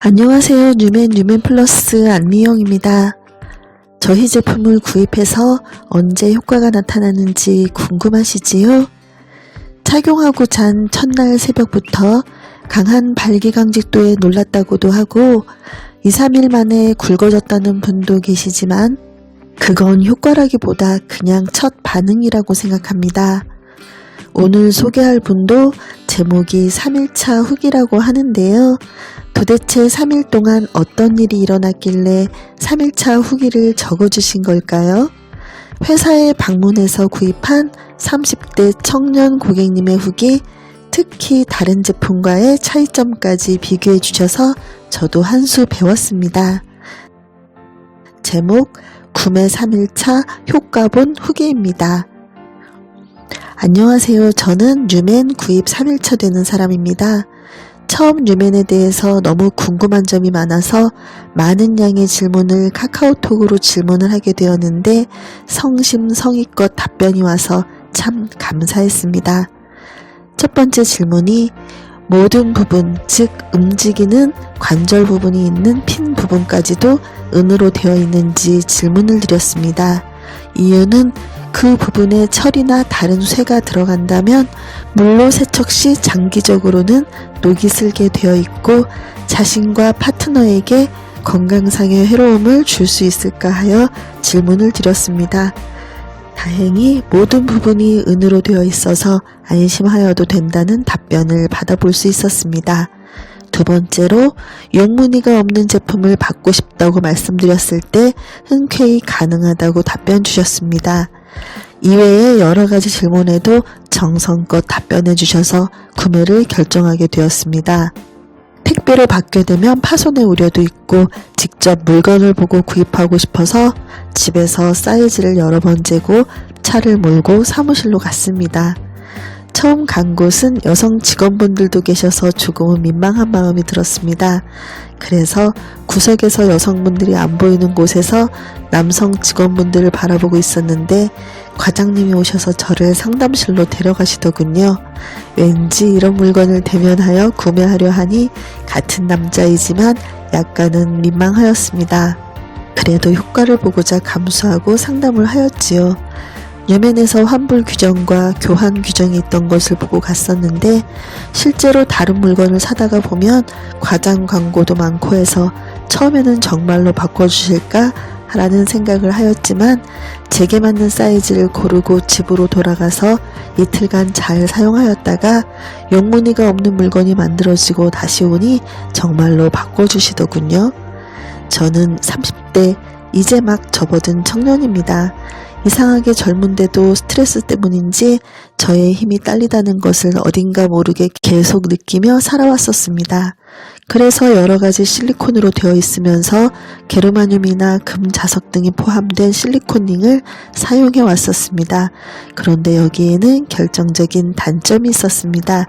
안녕하세요. 뉴맨 플러스 안미영입니다. 저희 제품을 구입해서 언제 효과가 나타나는지 궁금하시지요? 착용하고 잔 첫날 새벽부터 강한 발기강직도에 놀랐다고도 하고 2-3일 만에 굵어졌다는 분도 계시지만 그건 효과라기보다 그냥 첫 반응이라고 생각합니다. 오늘 소개할 분도 제목이 3일차 후기라고 하는데요. 도대체 3일 동안 어떤 일이 일어났길래 3일차 후기를 적어주신 걸까요? 회사에 방문해서 구입한 30대 청년 고객님의 후기, 특히 다른 제품과의 차이점까지 비교해 주셔서 저도 한 수 배웠습니다. 제목, 구매 3일차 효과본 후기입니다. 안녕하세요. 저는 뉴맨 구입 3일차 되는 사람입니다. 처음 뉴맨에 대해서 너무 궁금한 점이 많아서 많은 양의 질문을 카카오톡으로 질문을 하게 되었는데 성심성의껏 답변이 와서 참 감사했습니다. 첫 번째 질문이 모든 부분, 즉 움직이는 관절 부분이 있는 핀 부분까지도 은으로 되어 있는지 질문을 드렸습니다. 이유는 그 부분에 철이나 다른 쇠가 들어간다면 물로 세척 시 장기적으로는 녹이 슬게 되어 있고 자신과 파트너에게 건강상의 해로움을 줄 수 있을까 하여 질문을 드렸습니다. 다행히 모든 부분이 은으로 되어 있어서 안심하여도 된다는 답변을 받아볼 수 있었습니다. 두 번째로 용무늬가 없는 제품을 받고 싶다고 말씀드렸을 때 흔쾌히 가능하다고 답변 주셨습니다. 이외에 여러가지 질문에도 정성껏 답변해 주셔서 구매를 결정하게 되었습니다. 택배로 받게 되면 파손의 우려도 있고 직접 물건을 보고 구입하고 싶어서 집에서 사이즈를 여러 번 재고 차를 몰고 사무실로 갔습니다. 처음 간 곳은 여성 직원분들도 계셔서 조금은 민망한 마음이 들었습니다. 그래서 구석에서 여성분들이 안 보이는 곳에서 남성 직원분들을 바라보고 있었는데 과장님이 오셔서 저를 상담실로 데려가시더군요. 왠지 이런 물건을 대면하여 구매하려 하니 같은 남자이지만 약간은 민망하였습니다. 그래도 효과를 보고자 감수하고 상담을 하였지요. 뉴맨에서 환불 규정과 교환 규정이 있던 것을 보고 갔었는데 실제로 다른 물건을 사다가 보면 과장 광고도 많고 해서 처음에는 정말로 바꿔주실까? 라는 생각을 하였지만 제게 맞는 사이즈를 고르고 집으로 돌아가서 이틀간 잘 사용하였다가 용무늬가 없는 물건이 만들어지고 다시 오니 정말로 바꿔주시더군요. 저는 30대 이제 막 접어든 청년입니다. 이상하게 젊은데도 스트레스 때문인지 저의 힘이 딸리다는 것을 어딘가 모르게 계속 느끼며 살아왔었습니다. 그래서 여러가지 실리콘으로 되어 있으면서 게르마늄이나 금, 자석 등이 포함된 실리콘링을 사용해 왔었습니다. 그런데 여기에는 결정적인 단점이 있었습니다.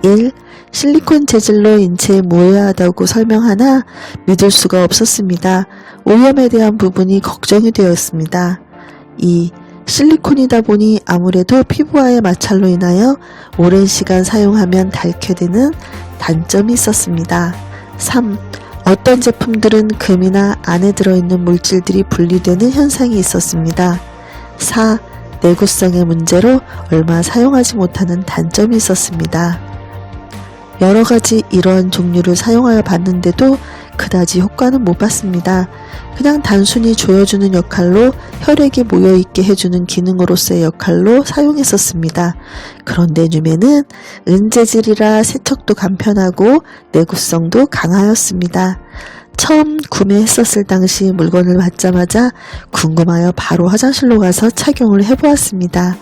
1. 실리콘 재질로 인체에 무해하다고 설명하나 믿을 수가 없었습니다. 오염에 대한 부분이 걱정이 되었습니다. 2. 실리콘이다 보니 아무래도 피부와의 마찰로 인하여 오랜 시간 사용하면 닳게 단점이 있었습니다. 3. 어떤 제품들은 금이나 안에 들어있는 물질들이 분리되는 현상이 있었습니다. 4. 내구성의 문제로 얼마 사용하지 못하는 단점이 있었습니다. 여러가지 이러한 종류를 사용하여 봤는데도 그다지 효과는 못 봤습니다. 그냥 단순히 조여주는 역할로 혈액이 모여있게 해주는 기능으로서의 역할로 사용했었습니다. 그런데 뉴맨은 은재질이라 세척도 간편하고 내구성도 강하였습니다. 처음 구매했었을 당시 물건을 받자마자 궁금하여 바로 화장실로 가서 착용을 해보았습니다.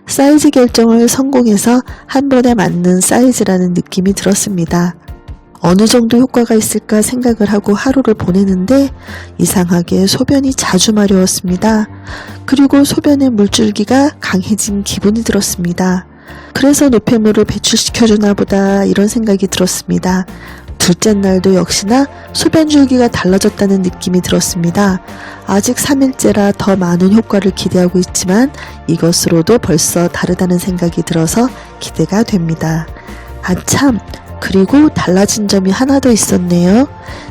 사이즈 결정을 성공해서 한 번에 맞는 사이즈라는 느낌이 들었습니다. 어느 정도 효과가 있을까 생각을 하고 하루를 보내는데 이상하게 소변이 자주 마려웠습니다. 그리고 소변의 물줄기가 강해진 기분이 들었습니다. 그래서 노폐물을 배출시켜주나 보다 이런 생각이 들었습니다. 둘째 날도 역시나 소변 줄기가 달라졌다는 느낌이 들었습니다. 아직 3일째라 더 많은 효과를 기대하고 있지만 이것으로도 벌써 다르다는 생각이 들어서 기대가 됩니다. 아참! 그리고 달라진 점이 하나 더 있었네요.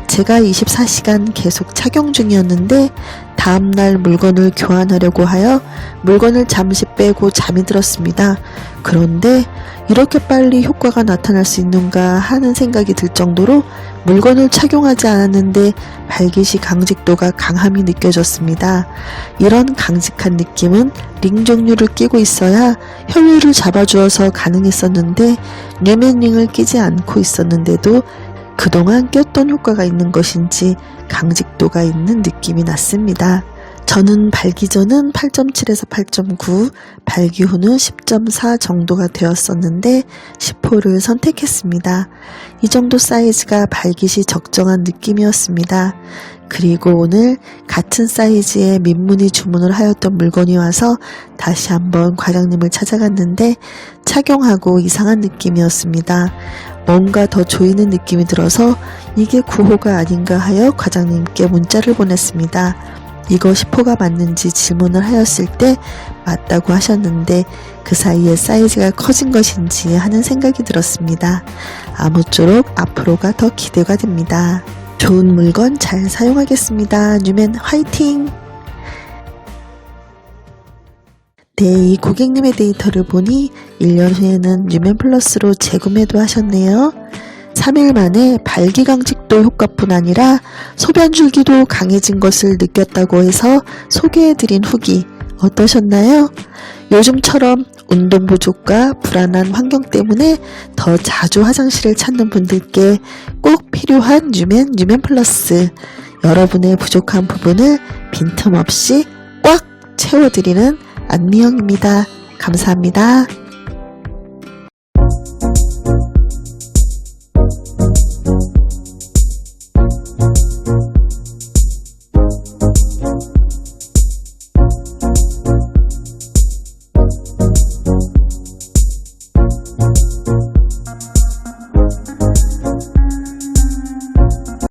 제가 24시간 계속 착용 중이었는데 다음날 물건을 교환하려고 하여 물건을 잠시 빼고 잠이 들었습니다. 그런데 이렇게 빨리 효과가 나타날 수 있는가 하는 생각이 들 정도로 물건을 착용하지 않았는데 발기시 강직도가 강함이 느껴졌습니다. 이런 강직한 느낌은 링 종류를 끼고 있어야 혈류를 잡아주어서 가능했었는데 뇌면링을 끼지 않고 있었는데도 그동안 꼈던 효과가 있는 것인지 강직도가 있는 느낌이 났습니다. 저는 발기 전은 8.7에서 8.9, 발기 후는 10.4 정도가 되었었는데 10호를 선택했습니다. 이 정도 사이즈가 발기 시 적정한 느낌이었습니다. 그리고 오늘 같은 사이즈의 민문이 주문을 하였던 물건이 와서 다시 한번 과장님을 찾아갔는데 착용하고 이상한 느낌이었습니다. 뭔가 더 조이는 느낌이 들어서 이게 9호가 아닌가 하여 과장님께 문자를 보냈습니다. 이거 10호가 맞는지 질문을 하였을 때 맞다고 하셨는데 그 사이에 사이즈가 커진 것인지 하는 생각이 들었습니다. 아무쪼록 앞으로가 더 기대가 됩니다. 좋은 물건 잘 사용하겠습니다. 뉴맨 화이팅! 네, 이 고객님의 데이터를 보니 1년 후에는 뉴맨 플러스로 재구매도 하셨네요. 3일 만에 발기 강직도 효과뿐 아니라 소변 줄기도 강해진 것을 느꼈다고 해서 소개해드린 후기 어떠셨나요? 요즘처럼 운동 부족과 불안한 환경 때문에 더 자주 화장실을 찾는 분들께 꼭 필요한 뉴맨 플러스, 여러분의 부족한 부분을 빈틈없이 꽉 채워드리는 안미영입니다. 감사합니다.